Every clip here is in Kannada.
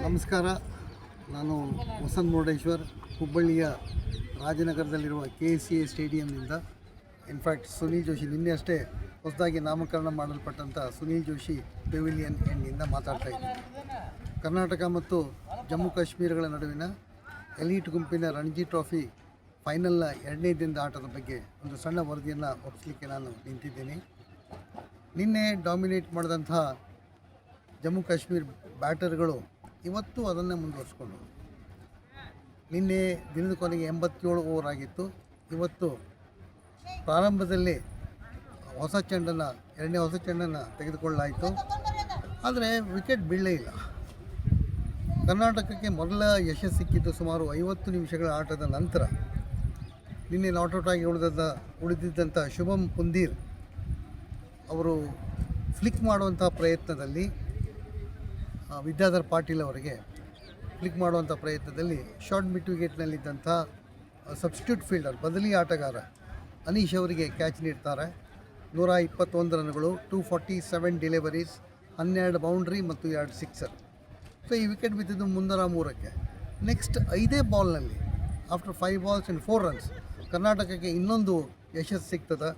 ನಮಸ್ಕಾರ. ನಾನು ವಸಂತ್ ಮುರುಡೇಶ್ವರ್, ಹುಬ್ಬಳ್ಳಿಯ ರಾಜನಗರದಲ್ಲಿರುವ KCA ಸ್ಟೇಡಿಯಂನಿಂದ. ಇನ್ಫ್ಯಾಕ್ಟ್ ಸುನೀಲ್ ಜೋಶಿ ನಿನ್ನೆ ಅಷ್ಟೇ ಹೊಸದಾಗಿ ನಾಮಕರಣ ಮಾಡಲ್ಪಟ್ಟಂಥ ಸುನೀಲ್ ಜೋಶಿ ಪೆವಿಲಿಯನ್ ಎಂಡಿಂದ ಮಾತಾಡ್ತಾ ಇದ್ದೀನಿ. ಕರ್ನಾಟಕ ಮತ್ತು ಜಮ್ಮು ಕಾಶ್ಮೀರಗಳ ನಡುವಿನ ಎಲೀಟ್ ಗುಂಪಿನ ರಣಜಿ ಟ್ರಾಫಿ ಫೈನಲ್ನ 2ನೇ ದಿನದ ಆಟದ ಬಗ್ಗೆ ಒಂದು ಸಣ್ಣ ವರದಿಯನ್ನು ಒಪ್ಪಿಸಲಿಕ್ಕೆ ನಾನು ನಿಂತಿದ್ದೀನಿ. ನಿನ್ನೆ ಡಾಮಿನೇಟ್ ಮಾಡಿದಂಥ ಜಮ್ಮು ಕಾಶ್ಮೀರ ಬ್ಯಾಟರ್ಗಳು ಇವತ್ತು ಅದನ್ನೇ ಮುಂದುವರಿಸ್ಕೊಂಡು, ನಿನ್ನೆ ದಿನದ ಕೊನೆಗೆ 87 ಓವರ್ ಆಗಿತ್ತು. ಇವತ್ತು ಪ್ರಾರಂಭದಲ್ಲಿ ಎರಡನೇ ಹೊಸ ಚೆಂಡನ್ನು ತೆಗೆದುಕೊಳ್ಳಲಾಯಿತು. ಆದರೆ ವಿಕೆಟ್ ಬೀಳಲೇ ಇಲ್ಲ. ಕರ್ನಾಟಕಕ್ಕೆ ಮೊದಲ ಯಶಸ್ಸು ಸಿಕ್ಕಿದ್ದು ಸುಮಾರು 50 ನಿಮಿಷಗಳ ಆಟದ ನಂತರ. ನಿನ್ನೆ ನಾಟ್ಔಟ್ ಆಗಿ ಉಳಿದಿದ್ದಂಥ ಶುಭಮ್ ಪುಂದೀರ್ ಅವರು ಫ್ಲಿಕ್ ಮಾಡುವಂಥ ಪ್ರಯತ್ನದಲ್ಲಿ ವಿದ್ಯಾಧರ್ ಪಾಟೀಲ್ ಅವರಿಗೆ ಫ್ಲಿಕ್ ಮಾಡುವಂಥ ಪ್ರಯತ್ನದಲ್ಲಿ ಶಾರ್ಟ್ ಮಿಡ್ ವಿಕೆಟ್ನಲ್ಲಿದ್ದಂಥ ಸಬ್ಸ್ಟಿಟ್ಯೂಟ್ ಫೀಲ್ಡರ್, ಬದಲಿ ಆಟಗಾರ ಅನೀಶ್ ಅವರಿಗೆ ಕ್ಯಾಚ್ ನೀಡ್ತಾರೆ. 121 ರನ್ಗಳು, 247 ಡೆಲಿವರೀಸ್, 12 ಬೌಂಡ್ರಿ ಮತ್ತು 2 ಸಿಕ್ಸರ್. ಸೊ ಈ ವಿಕೆಟ್ ಬಿದ್ದಿದ್ದು 303ಕ್ಕೆ. ನೆಕ್ಸ್ಟ್ 5ನೇ ಬಾಲ್ನಲ್ಲಿ ಆಫ್ಟರ್ 5 balls and 4 runs ಕರ್ನಾಟಕಕ್ಕೆ ಇನ್ನೊಂದು ಯಶಸ್ಸು ಸಿಗ್ತದೆ.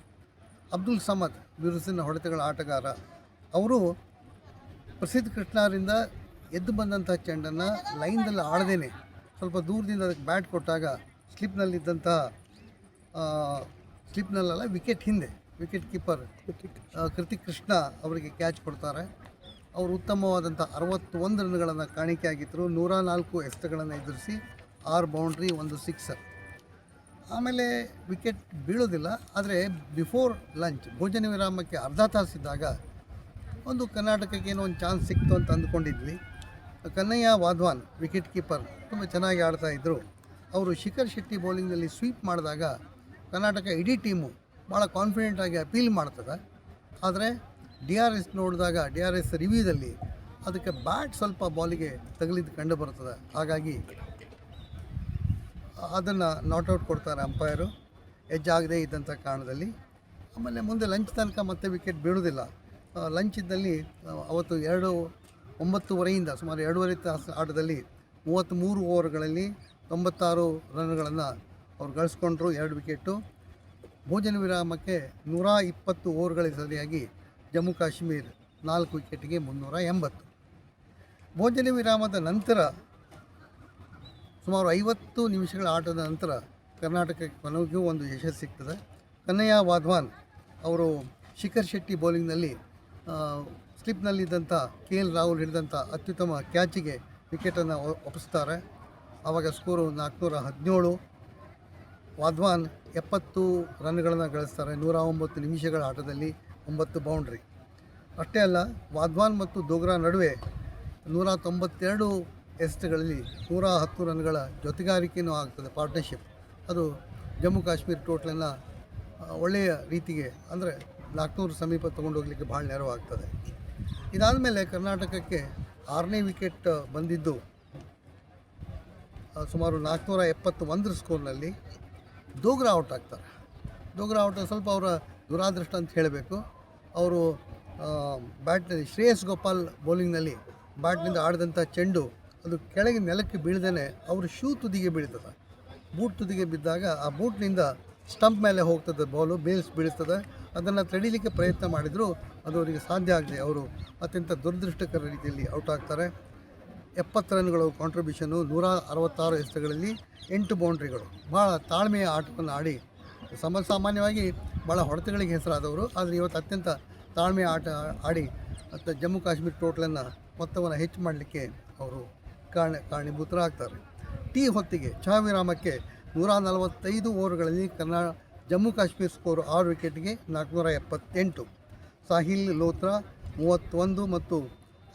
ಅಬ್ದುಲ್ ಸಮದ್ ಬಿರುಸಿನ ಹೊಡೆತಗಳ ಆಟಗಾರ ಅವರು ಪ್ರಸಿದ್ಧ ಕೃಷ್ಣರಿಂದ ಎದ್ದು ಬಂದಂಥ ಚೆಂಡನ್ನು ಲೈನ್ದಲ್ಲಿ ಆಡದೇನೆ ಸ್ವಲ್ಪ ದೂರದಿಂದ ಅದಕ್ಕೆ ಬ್ಯಾಟ್ ಕೊಟ್ಟಾಗ ಸ್ಲಿಪ್ನಲ್ಲ ವಿಕೆಟ್ ಹಿಂದೆ ವಿಕೆಟ್ ಕೀಪರ್ ಕೃತಿಕ್ ಕೃಷ್ಣ ಅವರಿಗೆ ಕ್ಯಾಚ್ ಕೊಡ್ತಾರೆ. ಅವರು ಉತ್ತಮವಾದಂಥ 61 ರನ್ಗಳನ್ನು ಕಾಣಿಕೆಯಾಗಿದ್ದರು. 104 ಎಸೆತಗಳನ್ನು ಎದುರಿಸಿ 6 ಬೌಂಡ್ರಿ, 1 ಸಿಕ್ಸರ್. ಆಮೇಲೆ ವಿಕೆಟ್ ಬೀಳೋದಿಲ್ಲ. ಆದರೆ ಬಿಫೋರ್ ಲಂಚ್, ಭೋಜನ ವಿರಾಮಕ್ಕೆ ಅರ್ಧ ತಾಸಿದ್ದಾಗ ಒಂದು ಕರ್ನಾಟಕಕ್ಕೆ ಏನೋ ಒಂದು ಚಾನ್ಸ್ ಸಿಕ್ತು ಅಂತ ಅಂದ್ಕೊಂಡಿದ್ವಿ. ಕನ್ನಯ್ಯ ವಾಧ್ವಾನ್ ವಿಕೆಟ್ ಕೀಪರ್ ತುಂಬ ಚೆನ್ನಾಗಿ ಆಡ್ತಾಯಿದ್ರು. ಅವರು ಶಿಖರ್ ಶೆಟ್ಟಿ ಬೌಲಿಂಗ್ನಲ್ಲಿ ಸ್ವೀಪ್ ಮಾಡಿದಾಗ ಕರ್ನಾಟಕ ಇಡೀ ಟೀಮು ಭಾಳ ಕಾನ್ಫಿಡೆಂಟಾಗಿ ಅಪೀಲ್ ಮಾಡ್ತದೆ. ಆದರೆ DRS ನೋಡಿದಾಗ DRS ರಿವ್ಯೂದಲ್ಲಿ ಅದಕ್ಕೆ ಬ್ಯಾಟ್ ಸ್ವಲ್ಪ ಬಾಲಿಗೆ ತಗಲಿದ್ದು ಕಂಡು ಬರ್ತದೆ. ಹಾಗಾಗಿ ಅದನ್ನು ನಾಟ್ಔಟ್ ಕೊಡ್ತಾರೆ ಅಂಪೈರು, ಎಡ್ಜ್ ಆಗದೇ ಇದ್ದಂಥ ಕಾರಣದಲ್ಲಿ. ಆಮೇಲೆ ಮುಂದೆ ಲಂಚ್ ತನಕ ಮತ್ತೆ ವಿಕೆಟ್ ಬೀಳೋದಿಲ್ಲ. ಲಂಚ್ ಇದ್ದಲ್ಲಿ ಅವತ್ತು 9:30 ಸುಮಾರು 2.5 ತಾಸು ಆಟದಲ್ಲಿ 33 ಓವರ್ಗಳಲ್ಲಿ 96 ರನ್ಗಳನ್ನು ಅವ್ರು ಗಳಿಸ್ಕೊಂಡ್ರು, 2 ವಿಕೆಟು. ಭೋಜನ ವಿರಾಮಕ್ಕೆ 120 ಓವರ್ಗಳಿಗೆ ಸರಿಯಾಗಿ ಜಮ್ಮು ಕಾಶ್ಮೀರ 4 ವಿಕೆಟ್ಗೆ 380. ಭೋಜನ ವಿರಾಮದ ನಂತರ ಸುಮಾರು 50 ನಿಮಿಷಗಳ ಆಟದ ನಂತರ ಕರ್ನಾಟಕಕ್ಕೆ ಕೊನೆಗೂ ಒಂದು ಯಶಸ್ಸು ಸಿಗ್ತದೆ. ಕನ್ನಯ್ಯ ವಾಧ್ವಾನ್ ಅವರು ಶಿಖರ್ ಶೆಟ್ಟಿ ಬೌಲಿಂಗ್ನಲ್ಲಿ ಸ್ಲಿಪ್ನಲ್ಲಿದ್ದಂಥ KL ರಾಹುಲ್ ಹಿಡಿದಂಥ ಅತ್ಯುತ್ತಮ ಕ್ಯಾಚಿಗೆ ವಿಕೆಟನ್ನು ಒಪ್ಪಿಸ್ತಾರೆ. ಆವಾಗ ಸ್ಕೋರು 417. ವಾಧ್ವಾನ್ 70 ರನ್ಗಳನ್ನು ಗಳಿಸ್ತಾರೆ 109 ನಿಮಿಷಗಳ ಆಟದಲ್ಲಿ, 9 ಬೌಂಡ್ರಿ. ಅಷ್ಟೇ ಅಲ್ಲ, ವಾಧ್ವಾನ್ ಮತ್ತು ದೋಗ್ರಾ ನಡುವೆ 192 ಎಸೆತಗಳಲ್ಲಿ 110 ರನ್ಗಳ ಜೊತೆಗಾರಿಕೆಯೂ ಆಗ್ತದೆ, ಪಾರ್ಟ್ನರ್ಶಿಪ್. ಅದು ಜಮ್ಮು ಕಾಶ್ಮೀರ ಟೋಟಲನ್ನು ಒಳ್ಳೆಯ ರೀತಿಗೆ, ಅಂದರೆ 400 ಸಮೀಪ ತೊಗೊಂಡು ಹೋಗಲಿಕ್ಕೆ ಭಾಳ ನೆರವಾಗ್ತದೆ. ಇದಾದ ಮೇಲೆ ಕರ್ನಾಟಕಕ್ಕೆ 6ನೇ ವಿಕೆಟ್ ಬಂದಿದ್ದು ಸುಮಾರು 471 ಸ್ಕೋರ್ನಲ್ಲಿ. ದೋಗ್ರಾ ಔಟ್ ಆಗ್ತಾರೆ. ದೋಗ್ರಾ ಔಟ್ ಸ್ವಲ್ಪ ಅವರ ದುರಾದೃಷ್ಟ ಅಂತ ಹೇಳಬೇಕು. ಅವರು ಬ್ಯಾಟ್ನಲ್ಲಿ ಶ್ರೇಯಸ್ ಗೋಪಾಲ್ ಬೌಲಿಂಗ್ನಲ್ಲಿ ಬ್ಯಾಟ್ನಿಂದ ಆಡಿದಂಥ ಚೆಂಡು ಅದು ಕೆಳಗೆ ನೆಲಕ್ಕೆ ಬೀಳ್ದೇ ಅವರು ಶೂ ತುದಿಗೆ ಬೀಳ್ತದೆ. ಬೂಟ್ ತುದಿಗೆ ಬಿದ್ದಾಗ ಆ ಬೂಟ್ನಿಂದ ಸ್ಟಂಪ್ ಮೇಲೆ ಹೋಗ್ತದೆ ಬಾಲು, ಬೇಲ್ಸ್ ಬೀಳ್ತದೆ. ಅದನ್ನು ತಡೀಲಿಕ್ಕೆ ಪ್ರಯತ್ನ ಮಾಡಿದರೂ ಅದು ಅವರಿಗೆ ಸಾಧ್ಯ ಆಗದೆ ಅವರು ಅತ್ಯಂತ ದುರದೃಷ್ಟಕರ ರೀತಿಯಲ್ಲಿ ಔಟ್ ಆಗ್ತಾರೆ. 70 ರನ್ಗಳು ಕಾಂಟ್ರಿಬ್ಯೂಷನು, 166 ಎಸೆತಗಳಲ್ಲಿ 8 ಬೌಂಡ್ರಿಗಳು. ಭಾಳ ತಾಳ್ಮೆಯ ಆಟವನ್ನು ಆಡಿ ಸಾಮಾನ್ಯವಾಗಿ ಭಾಳ ಹೊಡೆತಗಳಿಗೆ ಹೆಸರಾದವರು. ಆದರೆ ಇವತ್ತು ಅತ್ಯಂತ ತಾಳ್ಮೆಯ ಆಟ ಆಡಿ ಮತ್ತು ಜಮ್ಮು ಕಾಶ್ಮೀರ ಟೋಟಲನ್ನು ಮೊತ್ತವನ್ನು ಹೆಚ್ಚು ಮಾಡಲಿಕ್ಕೆ ಅವರು ಕಾರಣೀಭೂತರಾಗ್ತಾರೆ. ಹೊತ್ತಿಗೆ ಚಹಾ ವಿರಾಮಕ್ಕೆ 145 ಓವರ್ಗಳಲ್ಲಿ ಜಮ್ಮು ಕಾಶ್ಮೀರ ಸ್ಕೋರು 6 ವಿಕೆಟ್ಗೆ 478. ಸಾಹಿಲ್ ಲೋತ್ರಾ 31 ಮತ್ತು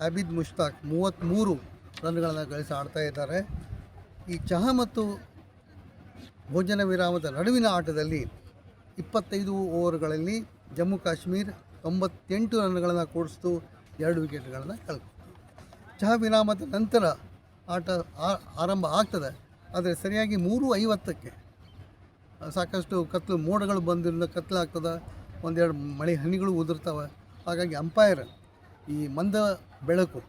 ಆಬಿದ್ ಮುಷ್ತಾಕ್ 33 ರನ್ಗಳನ್ನು ಗಳಿಸಿ ಆಡ್ತಾ ಇದ್ದಾರೆ. ಈ ಚಹಾ ಮತ್ತು ಭೋಜನ ವಿರಾಮದ ನಡುವಿನ ಆಟದಲ್ಲಿ 25 ಓವರ್ಗಳಲ್ಲಿ ಜಮ್ಮು ಕಾಶ್ಮೀರ 98 ರನ್ಗಳನ್ನು ಕೂಡಿಸ್ತು, 2 ವಿಕೆಟ್ಗಳನ್ನು ಕಳ್ಕೊತು. ಚಹಾ ವಿರಾಮದ ನಂತರ ಆಟ ಆರಂಭ ಆಗ್ತದೆ. ಆದರೆ ಸರಿಯಾಗಿ 3:50ಕ್ಕೆ ಸಾಕಷ್ಟು ಮೋಡಗಳು ಬಂದಿರೋದ್ರಿಂದ ಕತ್ತಲಾಗ್ತದೆ, ಒಂದೆರಡು ಮಳೆ ಹನಿಗಳು ಉದುರ್ತವೆ. ಹಾಗಾಗಿ ಅಂಪೈರ್ ಈ ಮಂದ ಬೆಳಕು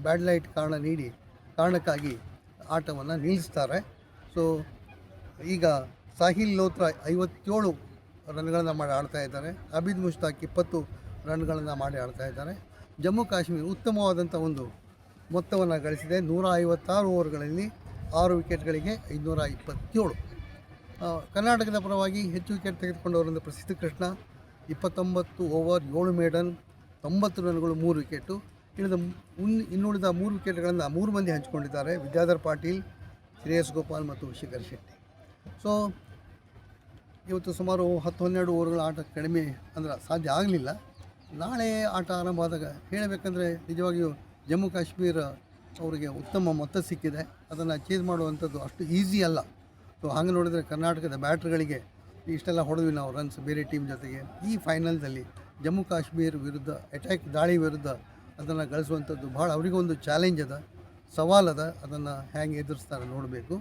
ಬ್ಯಾಡ್ ಲೈಟ್ ಕಾರಣ ನೀಡಿ ಕಾರಣಕ್ಕಾಗಿ ಆಟವನ್ನು ನಿಲ್ಲಿಸ್ತಾರೆ. ಸೊ ಈಗ ಸಾಹಿಲ್ ಲೋತ್ರಾ 57 ರನ್ಗಳನ್ನು ಮಾಡಿ ಆಡ್ತಾ ಇದ್ದಾರೆ. ಅಬಿದ್ ಮುಷ್ತಾಕ್ 20 ರನ್ಗಳನ್ನು ಮಾಡಿ ಆಡ್ತಾ ಇದ್ದಾರೆ. ಜಮ್ಮು ಕಾಶ್ಮೀರ ಉತ್ತಮವಾದಂಥ ಒಂದು ಮೊತ್ತವನ್ನು ಗಳಿಸಿದೆ. 156 ಓವರ್ಗಳಲ್ಲಿ 6 ವಿಕೆಟ್ಗಳಿಗೆ 527. ಕರ್ನಾಟಕದ ಪರವಾಗಿ ಹೆಚ್ಚು ವಿಕೆಟ್ ತೆಗೆದುಕೊಂಡವರಿಂದ ಪ್ರಸಿದ್ಧ ಕೃಷ್ಣ 29 ಓವರ್ 7 ಮೇಡನ್ 90 ರನ್ಗಳು 3 ವಿಕೆಟು. ಇನ್ನುಳಿದ 3 ವಿಕೆಟ್ಗಳನ್ನು 3 ಮಂದಿ ಹಂಚಿಕೊಂಡಿದ್ದಾರೆ. ವಿದ್ಯಾಧರ್ ಪಾಟೀಲ್, ಶ್ರೇಯಸ್ ಗೋಪಾಲ್ ಮತ್ತು ಶಿಖರ್ ಶೆಟ್ಟಿ. ಸೊ ಇವತ್ತು ಸುಮಾರು 10-12 ಓವರ್ಗಳ ಆಟ ಕಡಿಮೆ ಅಂದ್ರೆ ಸಾಧ್ಯ ಆಗಲಿಲ್ಲ. ನಾಳೆ ಆಟ ಆರಂಭ ಆದಾಗ ಹೇಳಬೇಕಂದ್ರೆ ನಿಜವಾಗಿಯೂ ಜಮ್ಮು ಕಾಶ್ಮೀರ ಅವರಿಗೆ ಉತ್ತಮ ಮೊತ್ತ ಸಿಕ್ಕಿದೆ. ಅದನ್ನು ಚೇಸ್ ಮಾಡುವಂಥದ್ದು ಅಷ್ಟು ಈಸಿ ಅಲ್ಲ. ಸೊ ಹಾಗೆ ನೋಡಿದರೆ ಕರ್ನಾಟಕದ ಬ್ಯಾಟ್ರ್ಗಳಿಗೆ ಇಷ್ಟೆಲ್ಲ ಹೊಡೆದ್ವಿ ನಾವು ರನ್ಸ್ ಬೇರೆ ಟೀಮ್ ಜೊತೆಗೆ. ಈ ಫೈನಲ್ದಲ್ಲಿ ಜಮ್ಮು ಕಾಶ್ಮೀರ ವಿರುದ್ಧ ದಾಳಿ ವಿರುದ್ಧ ಅದನ್ನು ಗಳಿಸುವಂಥದ್ದು ಭಾಳ ಅವರಿಗೊಂದು ಚಾಲೆಂಜ್ ಅದ, ಸವಾಲದ. ಅದನ್ನು ಹೇಗೆ ಎದುರಿಸ್ತಾರೆ ನೋಡಬೇಕು.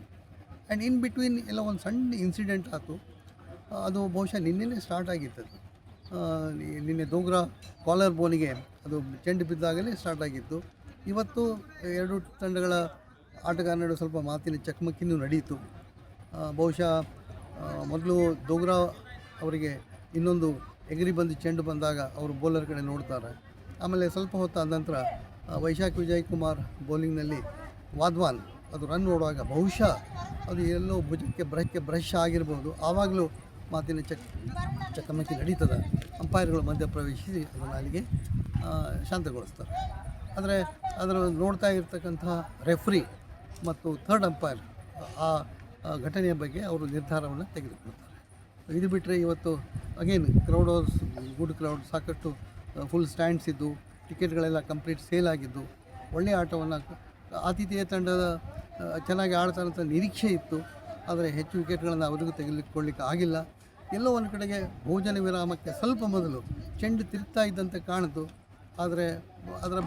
ಆ್ಯಂಡ್ ಇನ್ ಬಿಟ್ವೀನ್ ಎಲ್ಲ ಒಂದು ಸಣ್ಣ ಇನ್ಸಿಡೆಂಟ್ ಆಯಿತು. ಅದು ಬಹುಶಃ ನಿನ್ನೆನೇ ಸ್ಟಾರ್ಟ್ ಆಗಿತ್ತದು. ನಿನ್ನೆ ದೋಗ್ರಾ ಕಾಲರ್ ಬೋನಿಗೆ ಅದು ಚೆಂಡು ಬಿದ್ದಾಗಲೇ ಸ್ಟಾರ್ಟ್ ಆಗಿತ್ತು. ಇವತ್ತು 2 ತಂಡಗಳ ಆಟಗಾರ ನಡುವೆ ಸ್ವಲ್ಪ ಮಾತಿನ ಚಕಮಕಿನೂ ನಡೆಯಿತು. ಬಹುಶಃ ಮೊದಲು ದೋಗ್ರಾ ಅವರಿಗೆ ಇನ್ನೊಂದು ಎಗರಿ ಬಂದು ಚೆಂಡು ಬಂದಾಗ ಅವರು ಬೌಲರ್ ಕಡೆ ನೋಡ್ತಾರೆ. ಆಮೇಲೆ ಸ್ವಲ್ಪ ಹೊತ್ತಾದ ನಂತರ ವೈಶಾಖ್ ವಿಜಯ್ ಕುಮಾರ್ ಬೌಲಿಂಗ್ನಲ್ಲಿ ವಾಧ್ವಾನ್ ಅದು ರನ್ ನೋಡುವಾಗ ಬಹುಶಃ ಅದು ಎಲ್ಲೋ ಭುಜಕ್ಕೆ ಬ್ರಷ್ ಆಗಿರ್ಬೋದು. ಆವಾಗಲೂ ಮಾತಿನ ಚಕಮಕಿ ನಡೀತದೆ. ಅಂಪೈರ್ಗಳು ಮಧ್ಯಪ್ರವೇಶಿಸಿ ಅದನ್ನು ಅಲ್ಲಿಗೆ ಶಾಂತಗೊಳಿಸ್ತಾರೆ. ಆದರೆ ಅದರ ನೋಡ್ತಾ ಇರ್ತಕ್ಕಂಥ ರೆಫ್ರಿ ಮತ್ತು ಥರ್ಡ್ ಅಂಪೈರ್ ಆ ಘಟನೆಯ ಬಗ್ಗೆ ಅವರು ನಿರ್ಧಾರವನ್ನು ತೆಗೆದುಕೊಳ್ತಾರೆ. ಇದು ಬಿಟ್ಟರೆ ಇವತ್ತು ಅಗೇನ್ ಗುಡ್ ಕ್ರೌಡ್, ಸಾಕಷ್ಟು ಫುಲ್ ಸ್ಟ್ಯಾಂಡ್ಸ್ ಇದ್ದು, ಟಿಕೆಟ್ಗಳೆಲ್ಲ ಕಂಪ್ಲೀಟ್ ಸೇಲ್ ಆಗಿದ್ದು, ಒಳ್ಳೆಯ ಆಟವನ್ನು ಆತಿಥೇಯ ತಂಡದ ಚೆನ್ನಾಗಿ ಆಡ್ತಾರಂಥ ನಿರೀಕ್ಷೆ ಇತ್ತು. ಆದರೆ ಹೆಚ್ಚು ವಿಕೆಟ್ಗಳನ್ನು ಅವರಿಗೂ ತೆಗೆದುಕೊಳ್ಳಿಕ್ಕೆ ಆಗಿಲ್ಲ. ಎಲ್ಲೋ ಒಂದು ಕಡೆಗೆ ಭೋಜನ ವಿರಾಮಕ್ಕೆ ಸ್ವಲ್ಪ ಮೊದಲು ಚೆಂಡು ತಿರುಗ್ತಾ ಇದ್ದಂತೆ ಕಾಣಿತು. ಆದರೆ ಅದರ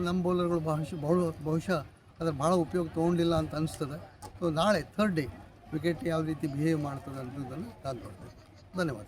ನಮ್ಮ ಬೌಲರ್ಗಳು ಬಹುಶಃ ಅದರ ಭಾಳ ಉಪಯೋಗ ತೊಗೊಂಡಿಲ್ಲ ಅಂತ ಅನಿಸ್ತದೆ. ಸೊ ನಾಳೆ ಥರ್ಡ್ ಡೇ ವಿಕೆಟ್ ಯಾವ ರೀತಿ ಬಿಹೇವ್ ಮಾಡ್ತದೆ ಅನ್ನೋದನ್ನು ಕಾದು ನೋಡ್ಬೇಕು. ಧನ್ಯವಾದ.